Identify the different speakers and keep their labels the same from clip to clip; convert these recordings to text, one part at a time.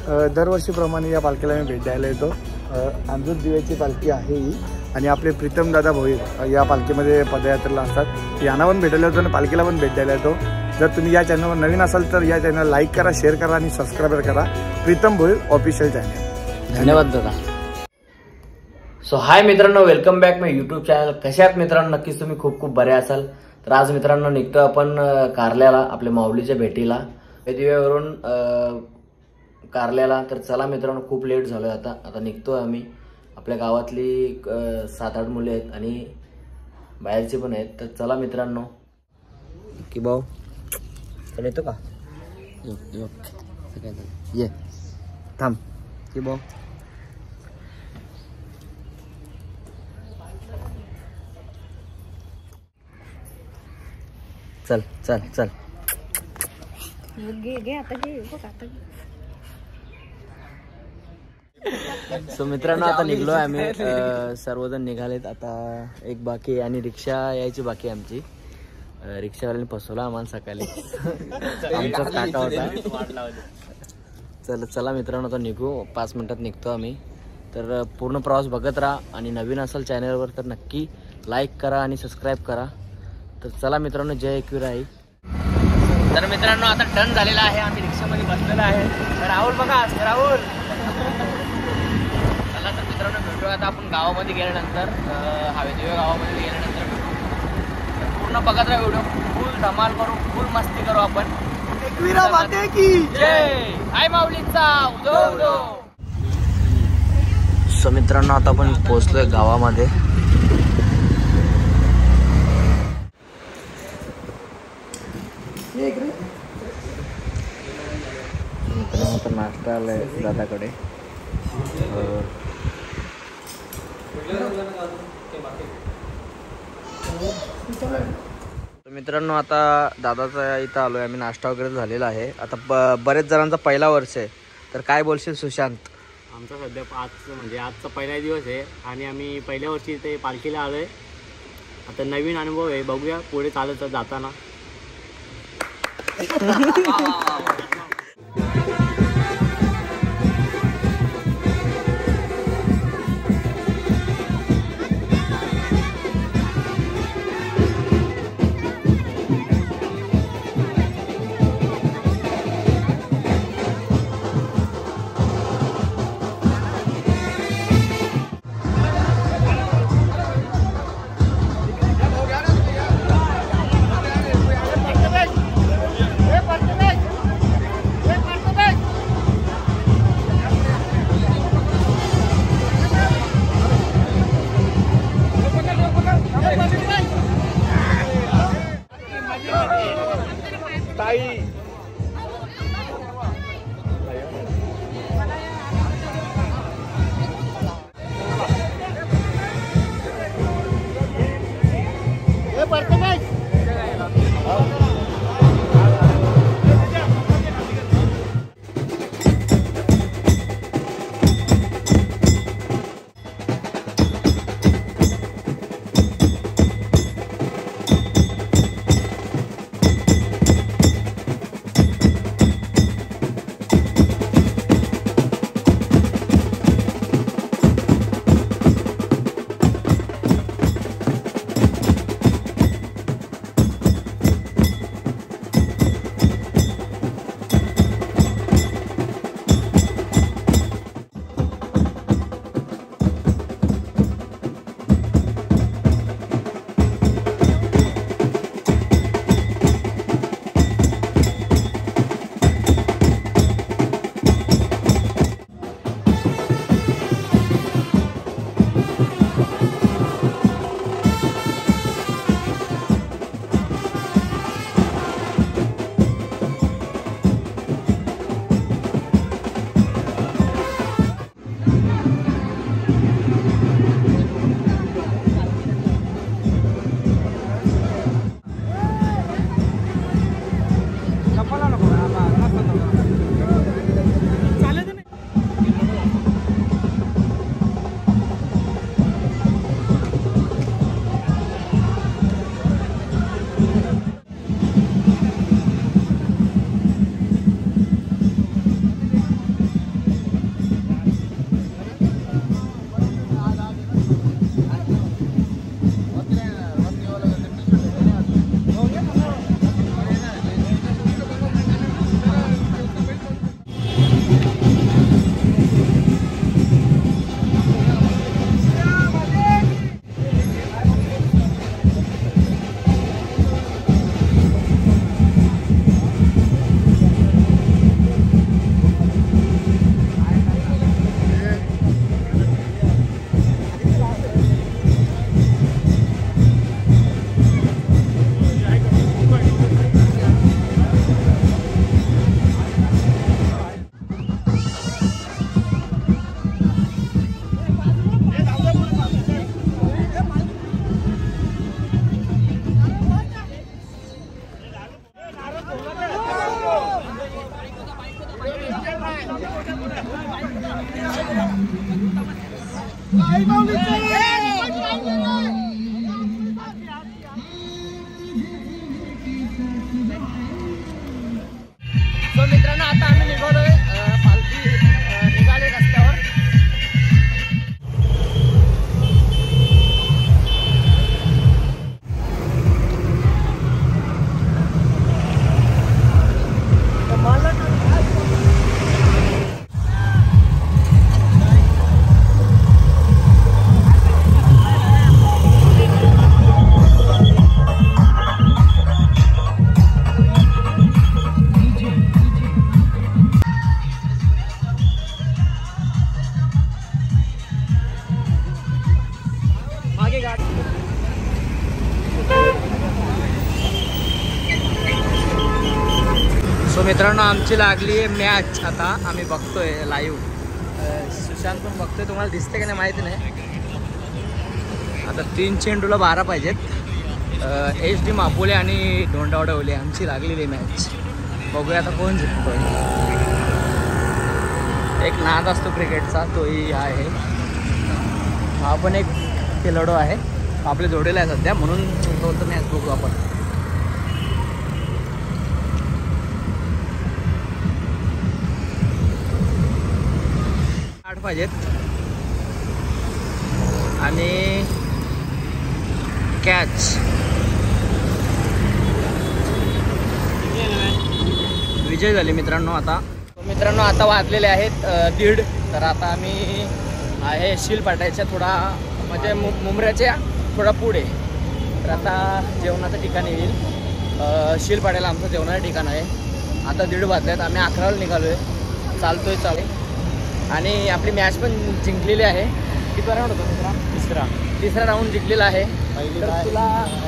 Speaker 1: दरवर्षीप्रमाणे या पालखीला मी भेट द्यायला येतो। अंजूर दिव्याची पालखी आहे ही आणि आपले प्रीतम दादा भोईर या पालखीमध्ये पदयात्रेला असतात। यांना पण भेटायला येतो आणि पालखीला पण भेट द्यायला येतो। जर तुम्ही या चॅनलवर नवीन असाल तर या चॅनल लाईक करा, शेअर करा आणि सबस्क्राईब करा, प्रीतम भोईर ऑफिशियल चॅनल।
Speaker 2: धन्यवाद दादा। सो हाय मित्रांनो, वेलकम बॅक माय यूट्यूब चॅनल। कशा आहात मित्रांनो? नक्कीच तुम्ही खूप खूप बरे असाल। तर आज मित्रांनो निघतो आपण कारल्याला, आपल्या माऊलीच्या भेटीला, दिव्यावरून कारल्याला। तर चला मित्रांनो, खूप लेट झालोय आता निघतोय आम्ही। आपल्या गावातली 7-8 मुले आहेत आणि बाहेरचे पण आहेत। तर चला मित्रांनो, की भाऊ चल येतो का? ये थांब की भाऊ। चल चल चल
Speaker 3: घे आता घे बघ आता।
Speaker 2: सो मित्रांनो आता निघलोय आम्ही, सर्वजण निघालेत। आता एक बाकी आणि रिक्षा यायची बाकी आमची। रिक्षावाल्याने फसवला आम्हाला सकाळी, आमचाच काका होता। चला मित्रांनो आता निघू, 5 मिनिटात निघतो आम्ही। तर पूर्ण प्रवास बघत राहा आणि नवीन असाल चॅनलवर तर नक्की लाईक करा आणि सबस्क्राईब करा। तर चला मित्रांनो, जय एकविराई। तर मित्रांनो आता टर्न झालेला आहे, आम्ही रिक्षामध्ये बसलेला आहे। राहुल बघा, राहुल चला। तर मित्रांनो भेटू आता आपण गावामध्ये गेल्यानंतर, हवेदिव्या गावामध्ये गेल्यानंतर पूर्ण बघत राहा व्हिडिओ। फुल धमाल करू, फुल मस्ती करू आपण।
Speaker 1: एकविरा माते की
Speaker 2: जय, हाय माऊलीचा उदो उदो। सो मित्रांनो आता आपण पोहोचलोय गावामध्ये। मित्रांनो नाश्ता आलाय दादाकडे। मित्रांनो आता दादाचा इथं आलोय आम्ही, नाश्ता वगैरे झालेला आहे। आता बरेच जणांचा पहिला वर्ष आहे, तर काय बोलशील सुशांत?
Speaker 4: आमचा सध्या आजचा पहिला दिवस आहे आणि आम्ही पहिल्या वर्षी ते पालखीला आलोय। आता नवीन अनुभव आहे, बघूया पुढे चालत जाताना।
Speaker 2: सो मित्रांनो आता आम्ही निघालोय पालखी निघाले रस्त्यावर. सो मित्रांनो आमची लागली आहे मॅच. आता आम्ही बघतोय लाईव्ह. सुशांत पण बघतोय. तुम्हाला दिसते का नाही माहिती नाही. आता 3 चेंडूला 12 पाहिजेत. HD मापोले आणि धोंडावडवले आमची लागलेली मॅच. बघूया आता कोण जिंकतोय. एक नाद असतो क्रिकेटचा तोही आहे. हा पण एक खेळाडू आहे आपल्या जोडीला आहे सध्या म्हणून बोलतो मॅच बघू आपण. पाहिजेत आणि कॅच. विजय झाले मित्रांनो. आता वाजलेले आहेत 1:30. तर आता आम्ही आहे शीलपाट्याच्या थोडा म्हणजे मुंबऱ्याच्या थोडा पुढे. तर आता जेवणाचं ठिकाण येईल. शीलपाट्याला आमचं जेवणाचं ठिकाण आहे. आता 1:30 वाजल्यात. आम्ही 11ला निघालो आहे. चालतोय आणि आपली मॅच पण जिंकलेली आहे. किती राऊंड होता मित्रा? तिसरा राऊंड जिंकलेला आहे.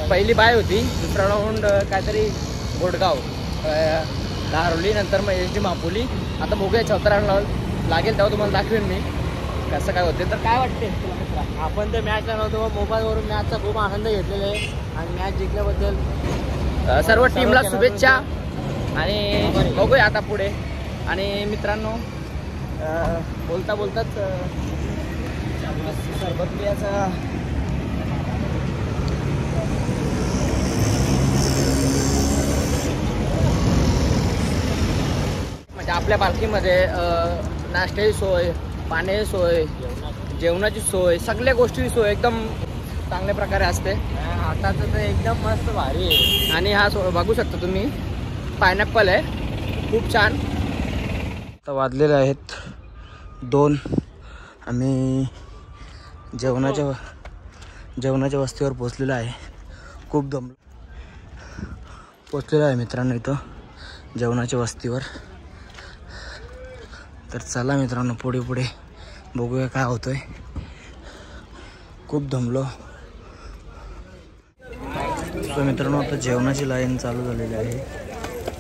Speaker 2: पहिली बाय होती. दुसरा राऊंड काहीतरी गोडगाव धारवली. नंतर मग HD मापोली. आता बघूया 4था राऊंड लागेल तेव्हा तुम्हाला दाखवेन मी कसं काय होते. तर काय वाटते तुला मित्रा?
Speaker 4: आपण तर मॅच नव्हतो मोबाईलवरून मॅचचा खूप आनंद घेतलेला आहे आणि मॅच जिंकल्याबद्दल
Speaker 2: सर्व टीमला शुभेच्छा. आणि बघूया आता पुढे. आणि मित्रांनो बोलताच सरबत पियाचा म्हणजे आपल्या पालखीमध्ये नाश्त्याची सोय, पाण्याची सोय, जेवणाची सोय, सगळ्या गोष्टीची सोय एकदम चांगल्या प्रकारे असते.
Speaker 4: आता तर एकदम मस्त भारी आहे.
Speaker 2: आणि हा बघू शकता तुम्ही पायनॅपल आहे. खूप छान. तर वाजलेले आहेत 2. आम्ही जेवणाच्या वस्तीवर पोचलेलो आहे. खूप पोचलेलो आहे मित्रांनो इथं जेवणाच्या वस्तीवर. तर चला मित्रांनो पुढे बघूया काय होतंय. खूप दमलो. तर मित्रांनो आता जेवणाची लाईन चालू झालेली आहे.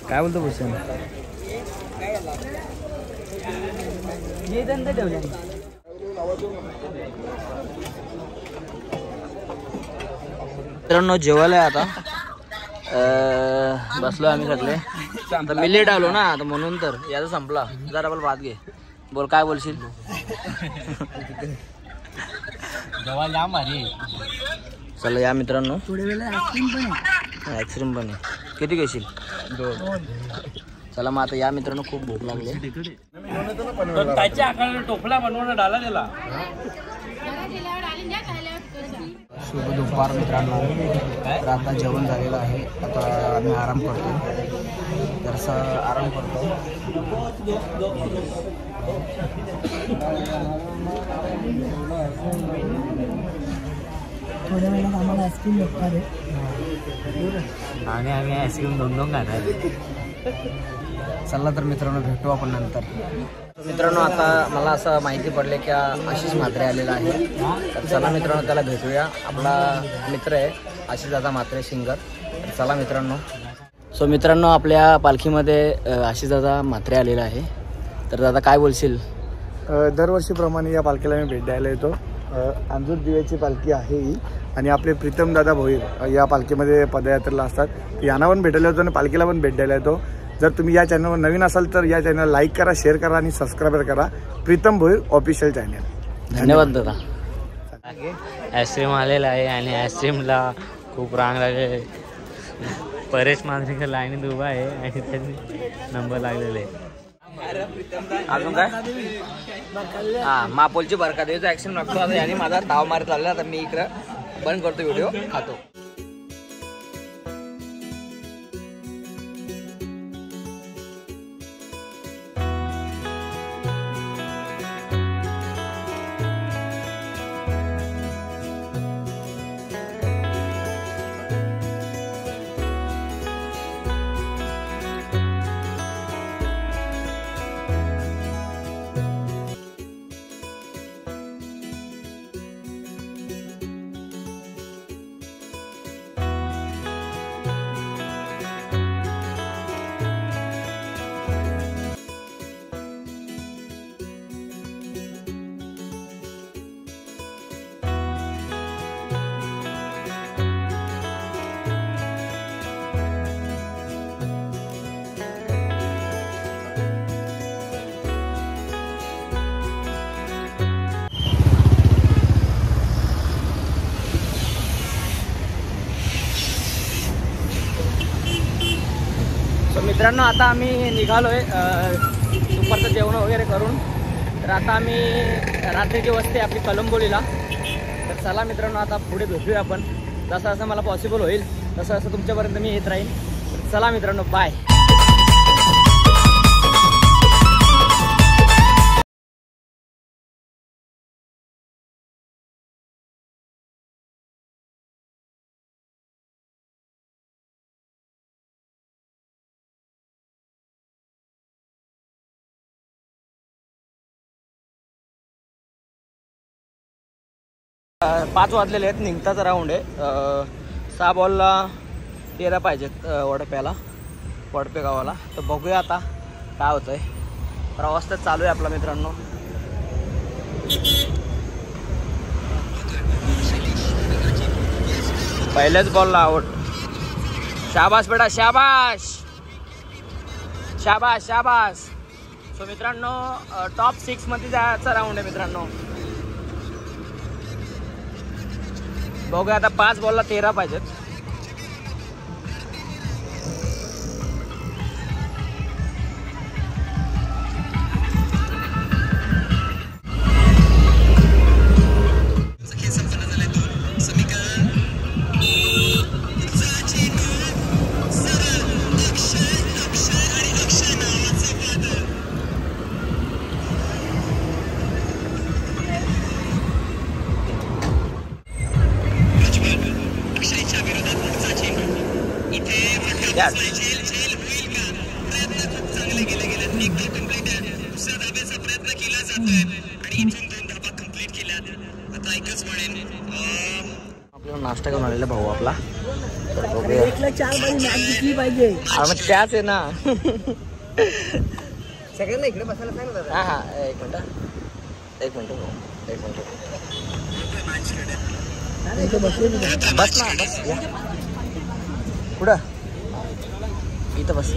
Speaker 2: काय बोलतो भूषण? मित्रांनो जेवायला आता बसलो आम्ही सगळे. मी लेट आलो ना तर म्हणून. तर याचा संपला. जरा मला भात घे. बोल काय बोलशील?
Speaker 4: जेवायला जाम भारी.
Speaker 2: चला या मित्रांनो. आईस्क्रीम पण आहे. किती घेशील? 2. चला मग आता या मित्रांनो. खूप भूक लागली.
Speaker 4: त्याच्या आकाराला टोपला बनवून डाला दिला.
Speaker 2: शुभ दुपार मित्रांनो. तर आता जेवण झालेलं आहे. आता आम्ही आराम करतो. जरासा आराम करतो.
Speaker 3: थोड्या वेळात आम्हाला आईस्क्रीम भेटणार आहे
Speaker 4: आणि आम्ही आईस्क्रीम 2 खाणार.
Speaker 2: चला तर मित्रांनो भेटू आपण नंतर. मित्रांनो आता मला असं माहिती पडले की आशिष म्हात्रे आलेला आहे. तर चला मित्रांनो त्याला भेटूया. आपला मित्र आहे आशिष दादा म्हात्रे सिंगर. तर चला मित्रांनो. सो मित्रांनो आपल्या पालखीमध्ये आशिष दादा म्हात्रे आलेला आहे. तर दादा काय बोलशील?
Speaker 1: दरवर्षीप्रमाणे या पालखीला मी भेट द्यायला येतो. अंजूर दिव्याची पालखी आहे ही. आणि आपले प्रीतम दादा भोईर या पालखीमध्ये पदयात्रेला असतात. यांना पण भेटायला येतो आणि पालखीला पण भेट द्यायला येतो. जर तुम्ही या चॅनलवर नवीन असाल तर या चॅनल लाईक करा, शेअर करा आणि सबस्क्राईब करा. Pritam Bhoir official channel.
Speaker 2: धन्यवाद दादा.
Speaker 4: आईस्क्रीम आलेला आहे आणि आईस्क्रीमला खूप रांग लागलेली. परेश मांजरेकर लाईनीत उभा आहे आणि त्यांनी नंबर लागलेले आहे.
Speaker 2: अजून काय हा मापोलची बरकादेवीचा ऍक्शन लागतो आता. आणि माझा ताव मारत आलेला. आता मी इकडं बंद करतो व्हिडिओ, खातो. मित्रांनो आता आम्ही निघालोय दुपारचं जेवण वगैरे करून. तर आता आम्ही रात्रीची वस्ती आपली कलंबोलीला. तर चला मित्रांनो आता पुढे भेटूया आपण. जसं जसं मला पॉसिबल होईल तसं तसं तुमच्यापर्यंत मी येत राहीन. चला मित्रांनो, बाय. पाच वाजलेले आहेत, निघताच राऊंड आहे. 6 बॉलला 13 पाहिजेत वडपे गावाला. तर बघूया आता काय होतंय. प्रवास तर चालू आहे आपला मित्रांनो. पहिल्याच बॉलला आउट. शाबास बेटा, शाबास शाबास शाबास. सो मित्रांनो टॉप 6 मध्ये जायचा राऊंड आहे मित्रांनो. बघूया आता 5 बॉलला 13 पाहिजेत. आपल्याला नाश्ता करून आलेला भाऊ आपला.
Speaker 3: एकला 4 बारी मॅच जिंकली पाहिजे.
Speaker 2: मग त्याच आहे ना. सगळ्यांना इकडे बसायला सांग ना. हा हा एक मिनिट. बस ना, बस या. पुढं इथं बस.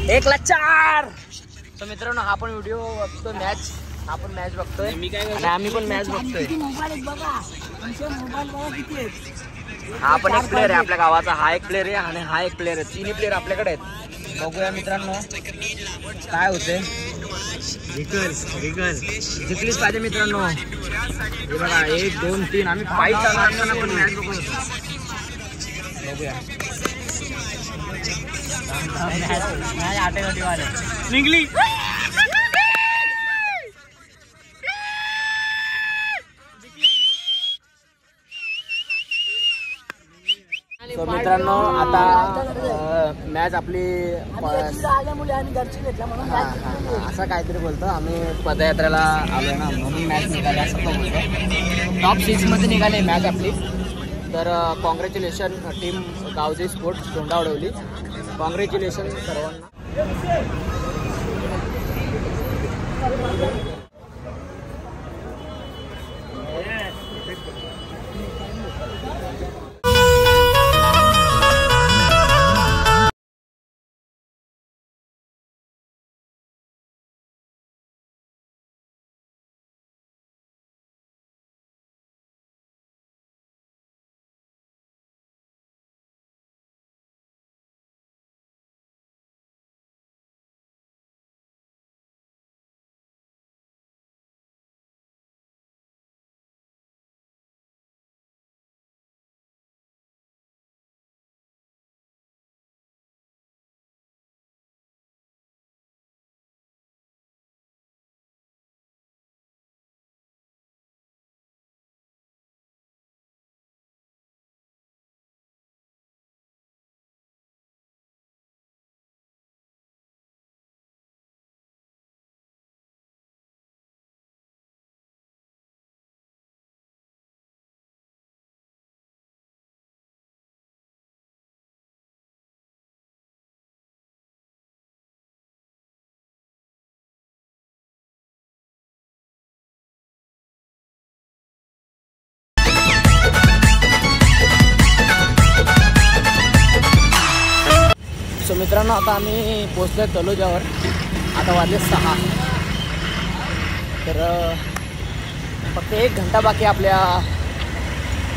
Speaker 2: 1ला 4. तर मित्रांनो हा पण व्हिडिओ बघतो, आपण मॅच बघतोय आणि आम्ही पण मॅच बघतोय. हा पण एक प्लेअर आहे आपल्या गावाचा. हा एक प्लेअर आहे आणि हा एक प्लेअर आहे. 3 प्लेअर आपल्याकडे आहेत. बघूया मित्रांनो काय होते. जिंकलीच पाहिजे मित्रांनो. हे बघा 1 2 3 आम्ही 5 चालवताना पण मॅच बघत होतो. बघूया निघली. तो मित्रांनो आता मॅच आपली असं काहीतरी बोलतो. आम्ही पदयात्रेला आलो ना म्हणून मॅच निघाली असं पण बोलतो. टॉप 6 मध्ये निघाली मॅच आपली. तर कॉंग्रॅच्युलेशन टीम गावजी स्पोर्ट्स धोंडावडवली. कॉंग्रॅच्युलेशन सर्वांना. सो मित्रांनो आता आम्ही पोचलोय तलोजावर. आता वाजले 6. तर फक्त 1 घंटा बाकी आपल्या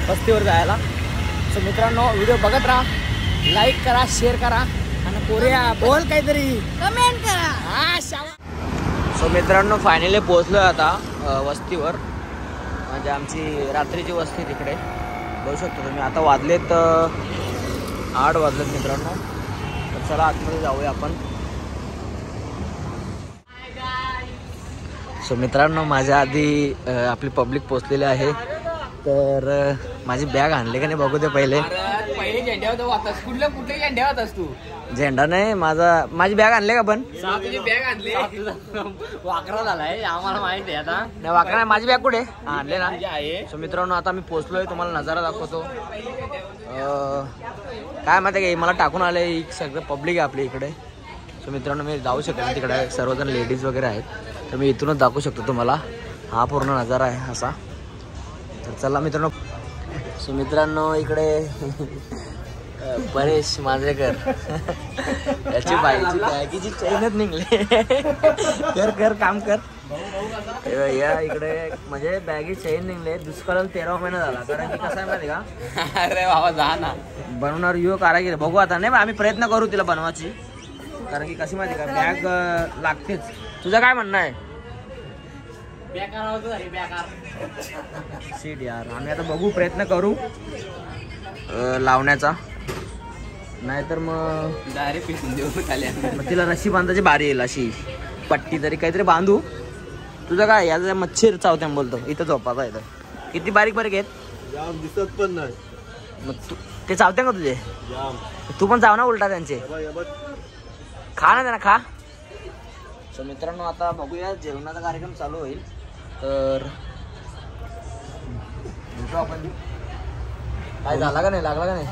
Speaker 2: वस्तीवर जायला. सो मित्रांनो व्हिडिओ बघत राहा, लाईक करा, शेअर करा आणि कोरिया बोल काहीतरी
Speaker 3: कमेंट करा.
Speaker 2: हा सो मित्रांनो फायनली पोहोचलो आता वस्तीवर. म्हणजे आमची रात्रीची वस्ती तिकडे बघू शकतो तुम्ही. आता वाजलेत 8 वाजलेत मित्रांनो. तर चला आतमध्ये जाऊया आपण. सो मित्रांनो माझ्या आधी आपली पब्लिक पोचलेली आहे. तर माझी बॅग आणली का नाही बघू दे पहिले.
Speaker 3: कुठल्या झेंड्यावर होतास तू?
Speaker 2: झेंडा नाही माझी बॅग आणली का पण
Speaker 3: तुझी बॅग आणली. वाकरा झालाय आम्हाला माहिती आहे. आता
Speaker 2: नाही वाकरा नाही. माझी बॅग कुठे आणले ना. सो मित्रांनो आता मी पोचलोय, तुम्हाला नजारा दाखवतो. काय माहिती आहे का मला टाकून आले सगळं पब्लिक आहे आपल्या इकडे. सो मित्रांनो मी जाऊ शकतो नाही तिकडे, सर्वजण लेडीज वगैरे आहेत. तर मी इथूनच दाखवू शकतो तुम्हाला. हा पूर्ण नजारा आहे असा. तर चला मित्रांनो. सो मित्रांनो इकडे परेश मांजरेकर याची बाईची बॅगीची चैनच निघली. कर काम कर. या इकडे म्हणजे बॅगी चैन निघले. दुष्काळाला 13वा महिना झाला. कारण की कसं आहे माहिती का.
Speaker 3: अरे बाबा जा ना.
Speaker 2: बनवणार युवा कारागीर बघू आता. नाही आम्ही प्रयत्न करू तिला बनवायची. कारण की कशी माहिती का बॅग लागतेच. तुझं काय म्हणणं आहे. सीट यार आम्ही आता बघू प्रयत्न करू लावण्याचा. नाहीतर मग
Speaker 3: डायरेक्ट पिसून देऊ खाली.
Speaker 2: मग तिला रशी बांधायची बारी येईल अशी पट्टी तरी काहीतरी बांधू. तुझं काय याचा मच्छर चावत्या बोलतो इथं झोपाचा येतं. किती बारीक बारीक आहेत
Speaker 1: दिसत पण नाही.
Speaker 2: मग तू ते चावते का तुझे. तू पण जाऊ ना उलटा त्यांचे. खा ना त्यांना खा. सो मित्रांनो आता बघूया जेवणाचा कार्यक्रम चालू होईल. तर आपण काय झाला का नाही लागला का नाही.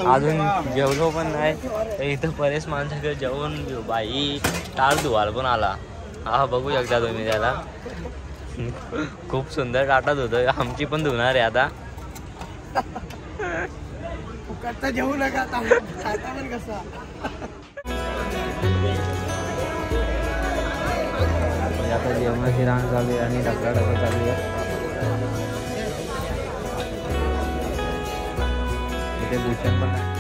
Speaker 4: अजून जेवलो पण नाही तर इथं परेश माणसाकडे जेवण बाई टाळ धुवाल पण आला. हा बघू शकता तुम्ही त्याला. खूप सुंदर टाटत होतं. आमची पण धुणार आहे आता.
Speaker 1: फुकटचा जेवू नका खाता पण कसा.
Speaker 4: आता जेवणाची रांग चालू आहे आणि ढकलाढकल चालू आहे. इथे भूषण पण आहे.